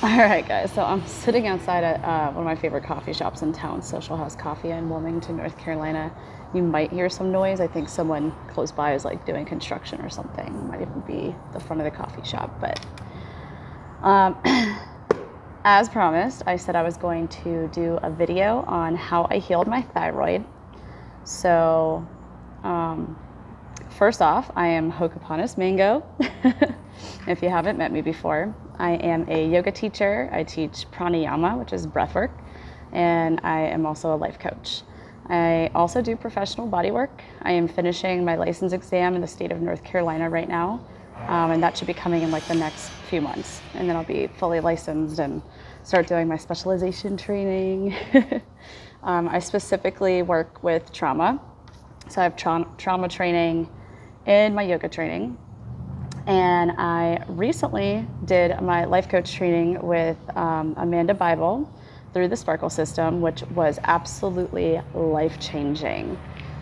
All right, guys. So I'm sitting outside at one of my favorite coffee shops in town, Social House Coffee in Wilmington, North Carolina. You might hear some noise. I think someone close by is like doing construction or something. It might even be the front of the coffee shop. But um, as promised, I said I was going to do a video on how I healed my thyroid. So first off, I am Hokoponis Mango. If you haven't met me before, I am a yoga teacher. I teach pranayama, which is breath work, and I am also a life coach. I also do professional body work. I am finishing my license exam in the state of North Carolina right now, and that should be coming in like the next few months. And then I'll be fully licensed and start doing my specialization training. I specifically work with trauma. So I have trauma training in my yoga training. And I recently did my life coach training with Amanda Bible through the Sparkle system, which was absolutely life-changing.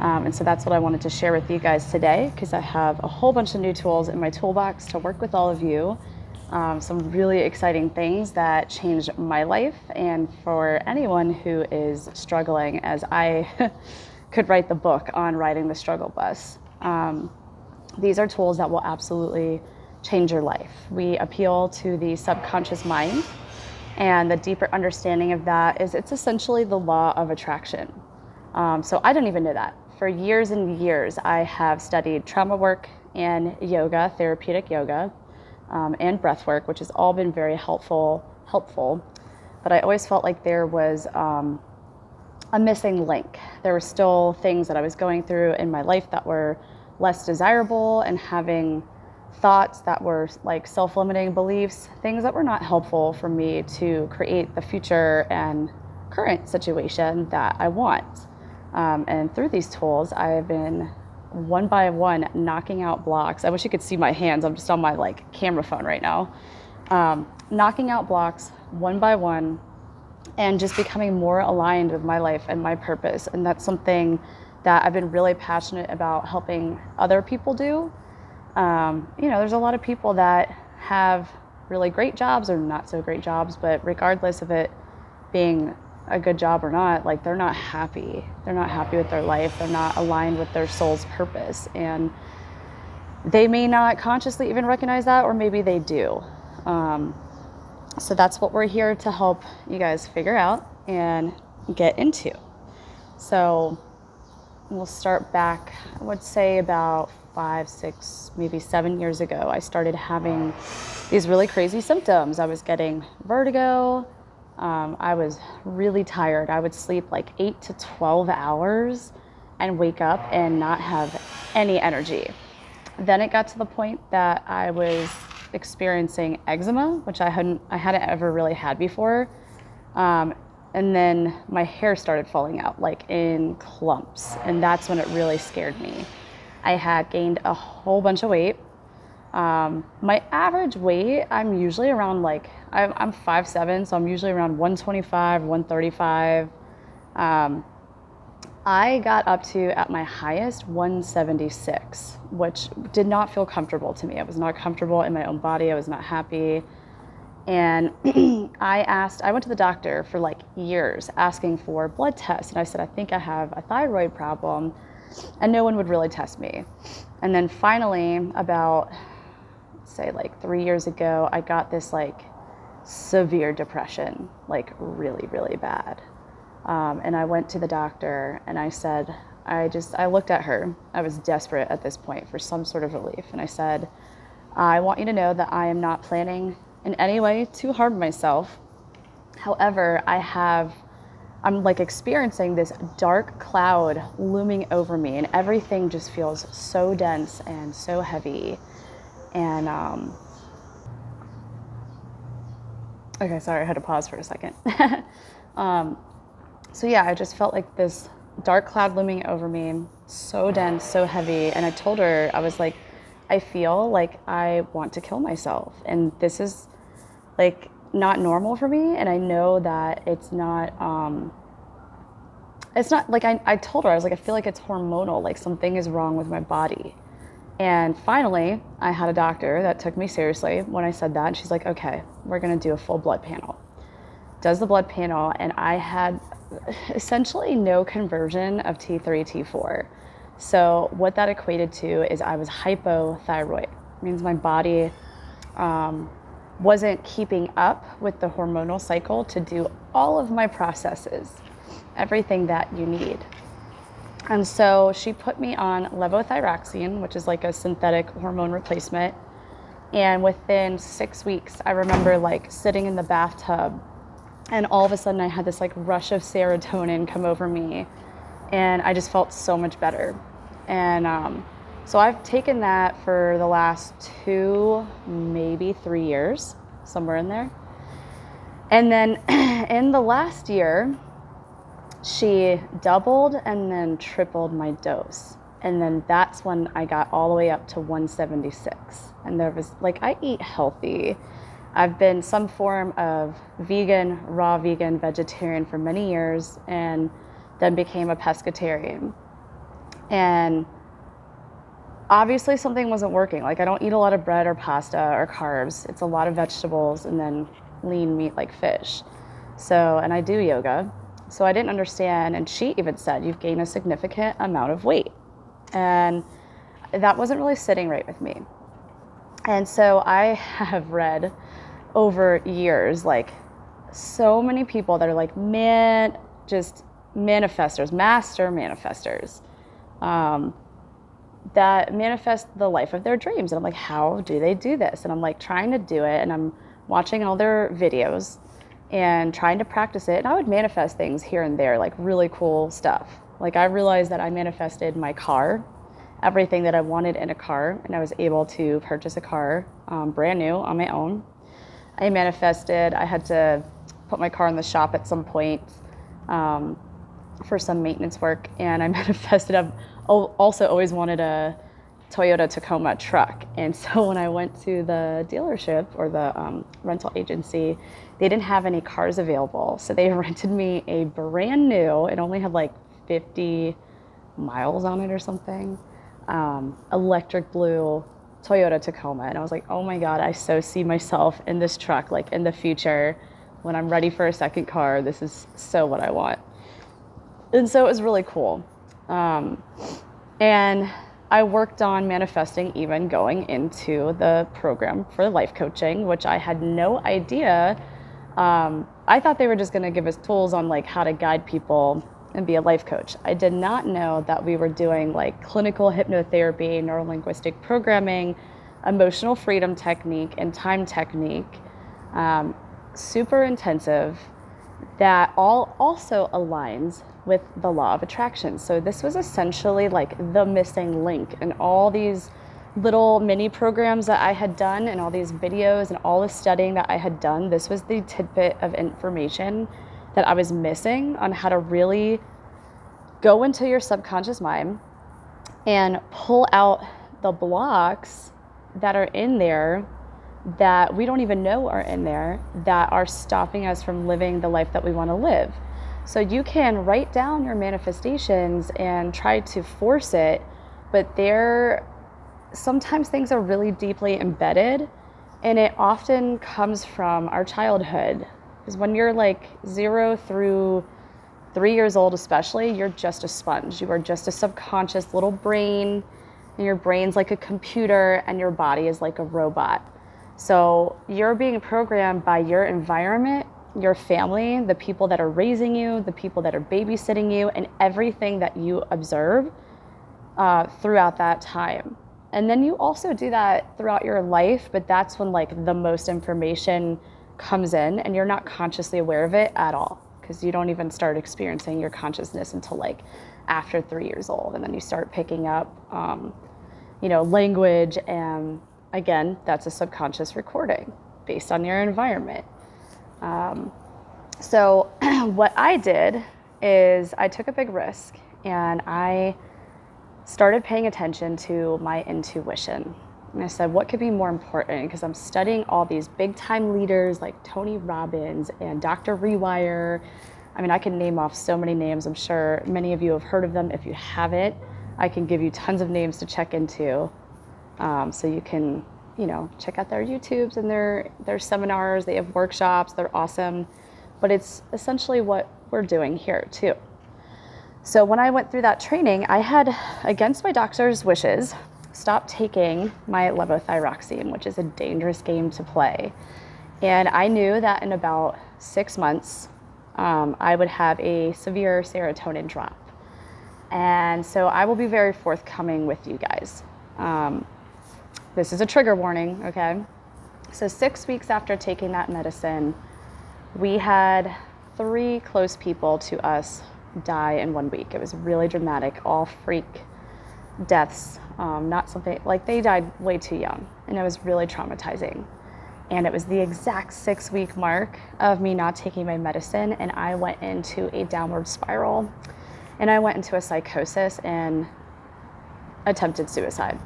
And so that's what I wanted to share with you guys today, because I have a whole bunch of new tools in my toolbox to work with all of you. Some really exciting things that changed my life, and for anyone who is struggling, as I could write the book on riding the struggle bus. These are tools that will absolutely change your life. We appeal to the subconscious mind, and the deeper understanding of that is it's essentially the law of attraction. So I didn't even know that. For years and years, I have studied trauma work and yoga, therapeutic yoga, and breath work, which has all been very helpful. But I always felt like there was a missing link. There were still things that I was going through in my life that were less desirable, and having thoughts that were like self-limiting beliefs, things that were not helpful for me to create the future and current situation that I want. And through these tools, I have been one by one knocking out blocks. I wish you could see my hands. I'm just on my like camera phone right now. Knocking out blocks one by one and just becoming more aligned with my life and my purpose. And that's something that I've been really passionate about helping other people do. There's a lot of people that have really great jobs or not so great jobs, but regardless of it being a good job or not, like they're not happy. They're not happy with their life. They're not aligned with their soul's purpose. And they may not consciously even recognize that, or maybe they do. So that's what we're here to help you guys figure out and get into. So we'll start back, I would say about 5, 6, maybe 7 years ago. I started having these really crazy symptoms. I was getting vertigo. I was really tired. I would sleep like 8 to 12 hours and wake up and not have any energy. Then it got to the point that I was experiencing eczema, which I hadn't ever really had before. And then my hair started falling out like in clumps. And that's when it really scared me. I had gained a whole bunch of weight. My average weight, I'm usually around like, I'm 5'7", so I'm usually around 125, 135. I got up to, at my highest, 176, which did not feel comfortable to me. I was not comfortable in my own body. I was not happy. And I went to the doctor for like years asking for blood tests. And I said, I think I have a thyroid problem. And no one would really test me. And then finally, about, say like 3 years ago, I got this like severe depression, like really, really bad. And I went to the doctor and I said, I looked at her. I was desperate at this point for some sort of relief. And I said, I want you to know that I am not planning in any way to harm myself. However, I'm like experiencing this dark cloud looming over me, and everything just feels so dense and so heavy. And, okay, sorry, I had to pause for a second. So yeah, I just felt like this dark cloud looming over me, so dense, so heavy. And I told her, I was like, I feel like I want to kill myself. And this is like not normal for me. And I know that it's not like, I told her, I was like, I feel like it's hormonal, like something is wrong with my body. And finally, I had a doctor that took me seriously when I said that. And she's like, okay, we're going to do a full blood panel. Does the blood panel, and I had essentially no conversion of T3, T4. So what that equated to is I was hypothyroid. It means my body wasn't keeping up with the hormonal cycle to do all of my processes, everything that you need. And so she put me on levothyroxine, which is like a synthetic hormone replacement. And within 6 weeks, I remember like sitting in the bathtub, and all of a sudden I had this like rush of serotonin come over me, and I just felt so much better. And so I've taken that for the last 2, maybe 3 years, somewhere in there. And then in the last year, she doubled and then tripled my dose. And then that's when I got all the way up to 176. And there was like, I eat healthy. I've been some form of vegan, raw vegan, vegetarian for many years, and then became a pescatarian. And obviously something wasn't working. Like, I don't eat a lot of bread or pasta or carbs. It's a lot of vegetables and then lean meat like fish. So, and I do yoga. So I didn't understand. And she even said, you've gained a significant amount of weight. And that wasn't really sitting right with me. And so I have read over years, like so many people that are like, man, just manifestors, master manifestors, that manifest the life of their dreams. And I'm like, how do they do this? And I'm like trying to do it, and I'm watching all their videos and trying to practice it. And I would manifest things here and there, like really cool stuff. Like, I realized that I manifested my car, everything that I wanted in a car, and I was able to purchase a car brand new on my own. I manifested, I had to put my car in the shop at some point for some maintenance work, and I manifested, I've also always wanted a Toyota Tacoma truck. And so when I went to the dealership or the rental agency, they didn't have any cars available. So they rented me a brand new, it only had like 50 miles on it or something, electric blue Toyota Tacoma. And I was like, oh my God, I so see myself in this truck, like in the future, when I'm ready for a second car, this is so what I want. And so it was really cool. And I worked on manifesting even going into the program for life coaching, which I had no idea. I thought they were just gonna give us tools on like how to guide people and be a life coach. I did not know that we were doing like clinical hypnotherapy, neurolinguistic programming, emotional freedom technique, and time technique, super intensive, that all also aligns with the law of attraction. So this was essentially like the missing link in all these little mini programs that I had done and all these videos and all the studying that I had done. This was the tidbit of information that I was missing on how to really go into your subconscious mind and pull out the blocks that are in there that we don't even know are in there, that are stopping us from living the life that we want to live. So you can write down your manifestations and try to force it, but sometimes things are really deeply embedded, and it often comes from our childhood. Because when you're like 0 through 3 years old especially, you're just a sponge. You are just a subconscious little brain, and your brain's like a computer and your body is like a robot. So you're being programmed by your environment, your family, the people that are raising you, the people that are babysitting you, and everything that you observe throughout that time. And then you also do that throughout your life, but that's when like the most information comes in and you're not consciously aware of it at all, because you don't even start experiencing your consciousness until like after 3 years old. And then you start picking up, language, and again, that's a subconscious recording based on your environment. So what I did is I took a big risk and I started paying attention to my intuition. And I said, what could be more important? Because I'm studying all these big time leaders like Tony Robbins and Dr. Rewire. I mean, I can name off so many names. I'm sure many of you have heard of them. If you haven't, I can give you tons of names to check into. So you can, check out their YouTubes and their seminars. They have workshops. They're awesome. But it's essentially what we're doing here too. So when I went through that training, I had, against my doctor's wishes, stopped taking my levothyroxine, which is a dangerous game to play. And I knew that in about 6 months, I would have a severe serotonin drop. And so I will be very forthcoming with you guys. This is a trigger warning, okay? So 6 weeks after taking that medicine, we had 3 close people to us die in 1 week. It was really dramatic, all freak deaths, not something, like they died way too young, and it was really traumatizing. And it was the exact 6-week mark of me not taking my medicine, and I went into a downward spiral, and I went into a psychosis and attempted suicide.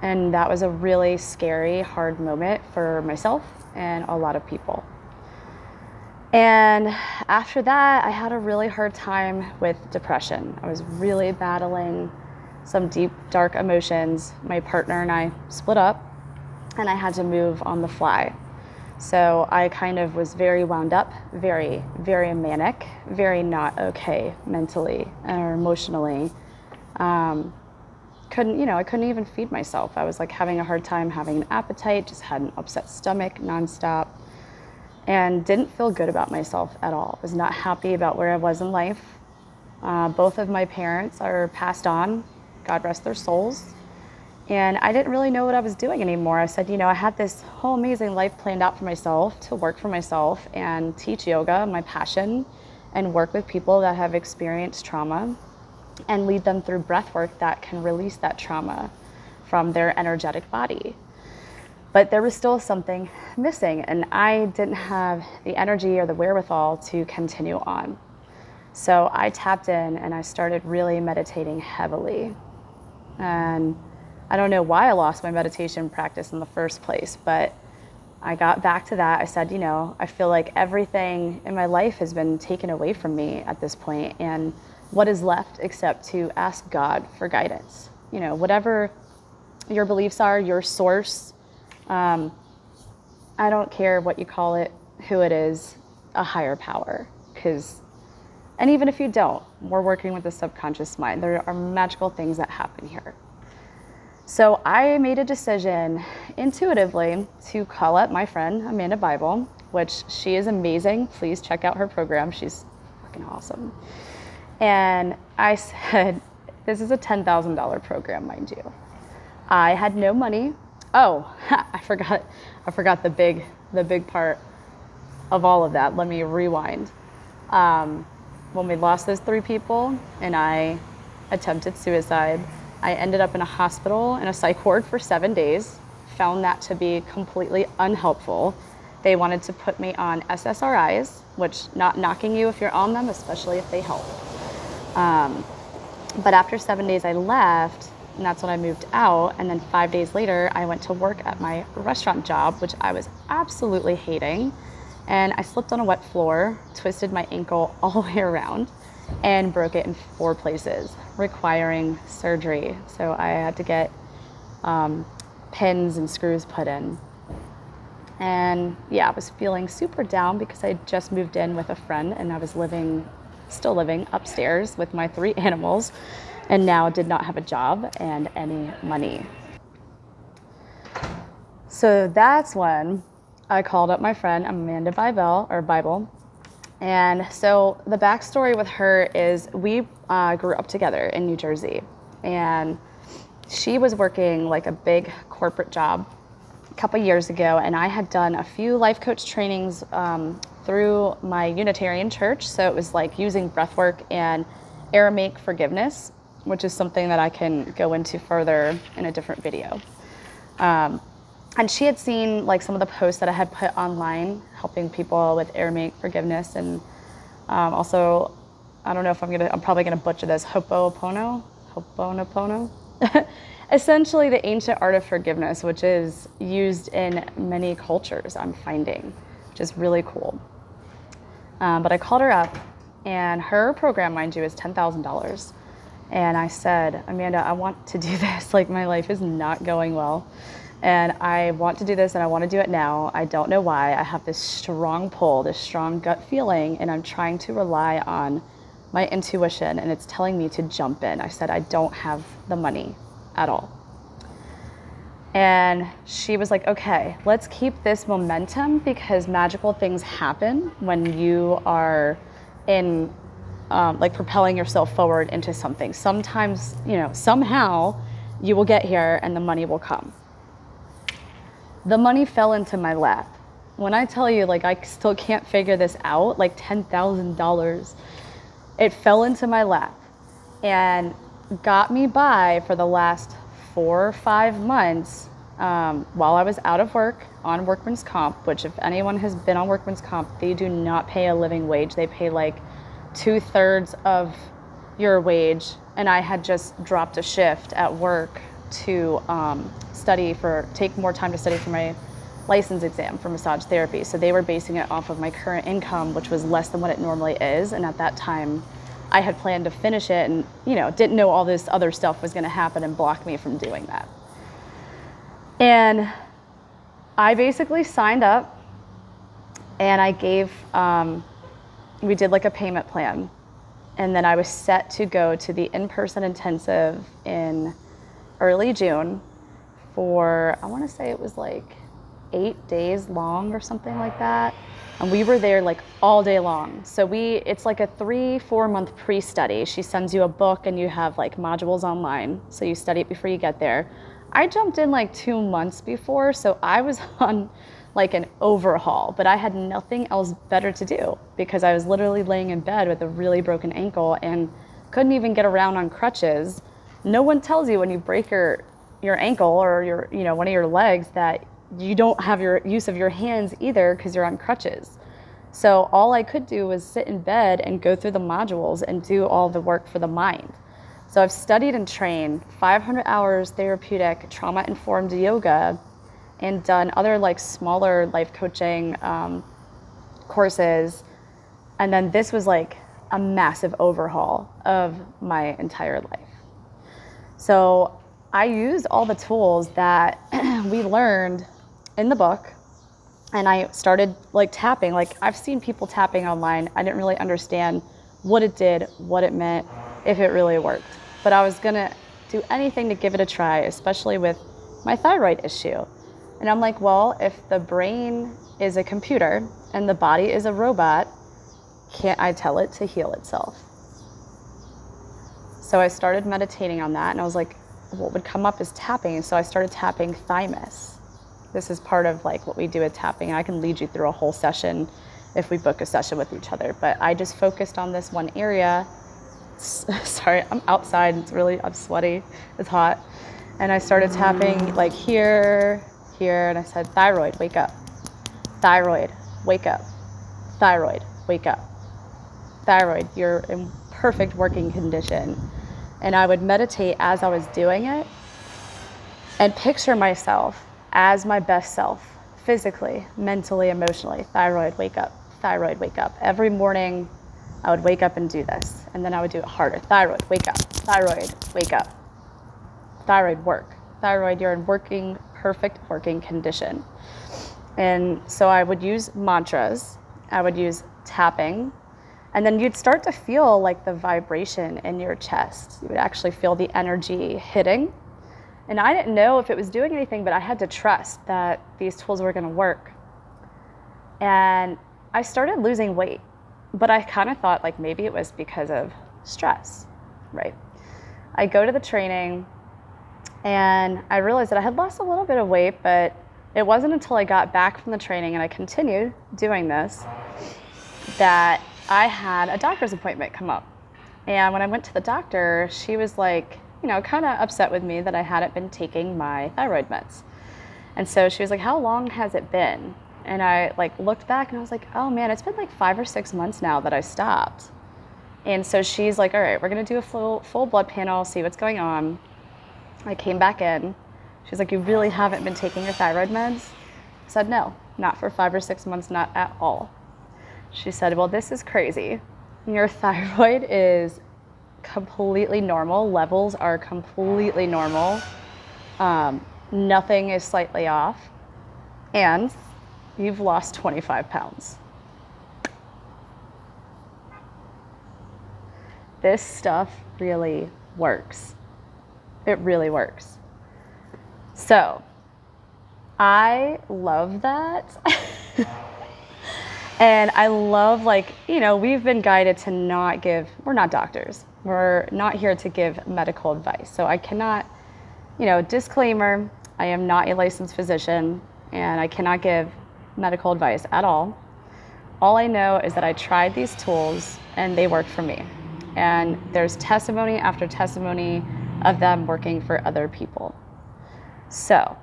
And that was a really scary, hard moment for myself and a lot of people. And after that, I had a really hard time with depression. I was really battling some deep, dark emotions. My partner and I split up, and I had to move on the fly. So I kind of was very wound up, very, very manic, very not okay mentally or emotionally. I couldn't even feed myself. I was like having a hard time having an appetite, just had an upset stomach nonstop, and didn't feel good about myself at all. I was not happy about where I was in life. Both of my parents are passed on, God rest their souls. And I didn't really know what I was doing anymore. I said, I had this whole amazing life planned out for myself, to work for myself and teach yoga, my passion, and work with people that have experienced trauma and lead them through breath work that can release that trauma from their energetic body. But there was still something missing, and I didn't have the energy or the wherewithal to continue on. So I tapped in and I started really meditating heavily. And I don't know why I lost my meditation practice in the first place, but I got back to that. I said, I feel like everything in my life has been taken away from me at this point, and what is left except to ask God for guidance? Whatever your beliefs are, your source, I don't care what you call it, who it is, a higher power. And even if you don't, we're working with the subconscious mind. There are magical things that happen here. So I made a decision intuitively to call up my friend, Amanda Bible, which she is amazing. Please check out her program. She's fucking awesome. And I said, this is a $10,000 program, mind you. I had no money. Oh, I forgot the big part of all of that. Let me rewind. When we lost those 3 people and I attempted suicide, I ended up in a hospital in a psych ward for 7 days, found that to be completely unhelpful. They wanted to put me on SSRIs, which, not knocking you if you're on them, especially if they help. But after 7 days I left, and that's when I moved out. And then 5 days later, I went to work at my restaurant job, which I was absolutely hating. And I slipped on a wet floor, twisted my ankle all the way around, and broke it in 4 places, requiring surgery. So I had to get pins and screws put in. And I was feeling super down because I just moved in with a friend, and I was still living upstairs with my 3 animals, and now did not have a job and any money. So that's when I called up my friend Amanda Bible. And so the backstory with her is we grew up together in New Jersey, and she was working like a big corporate job a couple years ago, and I had done a few life coach trainings through my Unitarian church. So it was like using breathwork and Aramaic forgiveness, which is something that I can go into further in a different video. And she had seen like some of the posts that I had put online helping people with Aramaic forgiveness, and also, I don't know if I'm probably gonna butcher this, Ho'oponopono. Essentially the ancient art of forgiveness, which is used in many cultures, I'm finding, which is really cool. But I called her up, and her program, mind you, is $10,000. And I said, Amanda, I want to do this. Like, my life is not going well. And I want to do this, and I want to do it now. I don't know why. I have this strong pull, this strong gut feeling, and I'm trying to rely on my intuition, and it's telling me to jump in. I said, I don't have the money at all. And she was like, okay, let's keep this momentum, because magical things happen when you are in like propelling yourself forward into something. Sometimes, somehow you will get here and the money will come. The money fell into my lap. When I tell you, like, I still can't figure this out, like $10,000, it fell into my lap and got me by for the last 4 or 5 months while I was out of work on workman's comp, which, if anyone has been on workman's comp, they do not pay a living wage. They pay like 2/3 of your wage. And I had just dropped a shift at work to take more time to study for my license exam for massage therapy. So they were basing it off of my current income, which was less than what it normally is. And at that time, I had planned to finish it and, didn't know all this other stuff was going to happen and block me from doing that. And I basically signed up, and I gave, we did like a payment plan. And then I was set to go to the in-person intensive in early June for, I want to say it was like 8 days long or something like that. And we were there like all day long. So it's like a 3-4 month pre-study. She sends you a book and you have like modules online. So you study it before you get there. I jumped in like 2 months before, so I was on like an overhaul, but I had nothing else better to do because I was literally laying in bed with a really broken ankle and couldn't even get around on crutches. No one tells you when you break your ankle or one of your legs that you don't have your use of your hands either because you're on crutches. So all I could do was sit in bed and go through the modules and do all the work for the mind. So I've studied and trained 500 hours therapeutic trauma-informed yoga and done other like smaller life coaching courses. And then this was like a massive overhaul of my entire life. So I used all the tools that we learned in the book, and I started like tapping. Like, I've seen people tapping online. I didn't really understand what it did, what it meant, if it really worked. But I was gonna do anything to give it a try, especially with my thyroid issue. And I'm like, well, if the brain is a computer and the body is a robot, can't I tell it to heal itself? So I started meditating on that, and I was like, what would come up is tapping. So I started tapping thymus. This is part of like what we do with tapping. I can lead you through a whole session if we book a session with each other. But I just focused on this one area. Sorry, I'm outside. I'm sweaty. It's hot. And I started tapping like here, and I said, thyroid, wake up. Thyroid, wake up. Thyroid, wake up. Thyroid, you're in perfect working condition. And I would meditate as I was doing it and picture myself as my best self, physically, mentally, emotionally. Thyroid, wake up. Thyroid, wake up. Every morning I would wake up and do this, and then I would do it harder. Thyroid, wake up. Thyroid, wake up. Thyroid, work. Thyroid, you're in perfect working condition. And so I would use mantras, I would use tapping, and then you'd start to feel like the vibration in your chest. You would actually feel the energy hitting. And I didn't know if it was doing anything, but I had to trust that these tools were gonna work. And I started losing weight, but I kind of thought like maybe it was because of stress, right? I go to the training and I realized that I had lost a little bit of weight, but it wasn't until I got back from the training and I continued doing this that I had a doctor's appointment come up. And when I went to the doctor, she was like, kind of upset with me that I hadn't been taking my thyroid meds. And so she was like, how long has it been? And I like looked back and I was like, oh man, it's been like 5 or 6 months now that I stopped. And so she's like, all right, we're gonna do a full blood panel, see what's going on. I came back in. She's like, you really haven't been taking your thyroid meds? I said, no, not for 5 or 6 months, not at all. She said, well, this is crazy. Your thyroid is completely normal. Levels are completely normal. Nothing is slightly off. And you've lost 25 pounds. This stuff really works. It really works. So I love that. And I love, like, you know, we've been guided to not give, we're not doctors. We're not here to give medical advice. So I cannot, you know, disclaimer, I am not a licensed physician and I cannot give medical advice at all. All I know is that I tried these tools and they worked for me. And there's testimony after testimony of them working for other people. So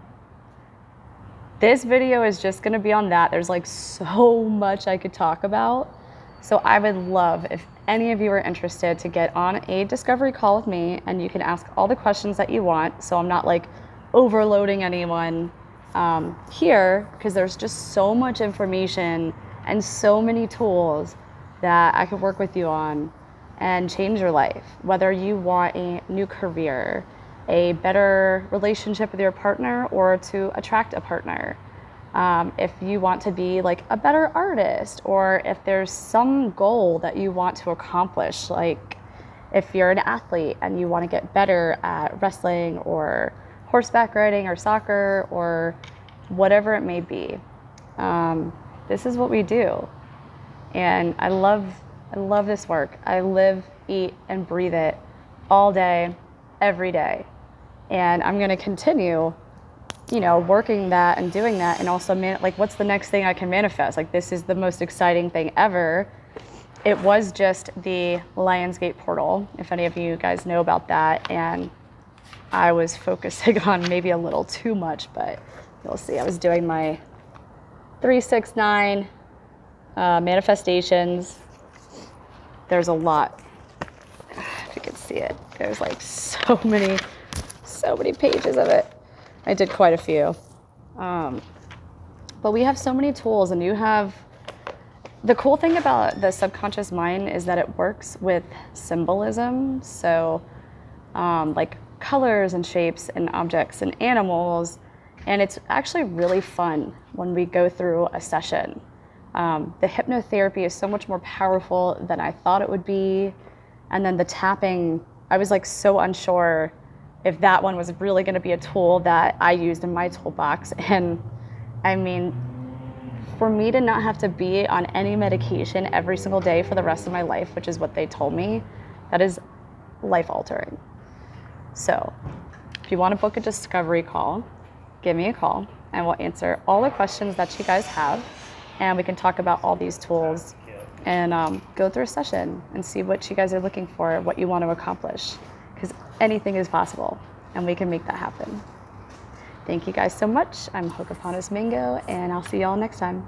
this video is just gonna be on that. There's like so much I could talk about. So I would love if any of you are interested to get on a discovery call with me and you can ask all the questions that you want. So I'm not like overloading anyone here, because there's just so much information and so many tools that I could work with you on and change your life. Whether you want a new career, a better relationship with your partner, or to attract a partner. If you want to be like a better artist, or if there's some goal that you want to accomplish, like if you're an athlete and you want to get better at wrestling or horseback riding or soccer or whatever it may be. This is what we do. And I love this work. I live, eat, and breathe it all day, every day. And I'm gonna continue, you know, working that and doing that, and also like, what's the next thing I can manifest? Like, this is the most exciting thing ever. It was just the Lionsgate portal, if any of you guys know about that, and I was focusing on maybe a little too much, but you'll see. I was doing my 369 manifestations. There's a lot. If you can see it, there's like so many pages of it. I did quite a few. But we have so many tools, and you have, the cool thing about the subconscious mind is that it works with symbolism. So like colors and shapes and objects and animals. And it's actually really fun when we go through a session. The hypnotherapy is so much more powerful than I thought it would be. And then the tapping, I was like so unsure if that one was really going to be a tool that I used in my toolbox. And I mean, for me to not have to be on any medication every single day for the rest of my life, which is what they told me, that is life altering. So if you want to book a discovery call, give me a call and we'll answer all the questions that you guys have. And we can talk about all these tools and go through a session and see what you guys are looking for, what you want to accomplish. Because anything is possible and we can make that happen. Thank you guys so much. I'm Hokaponis Mango, and I'll see y'all next time.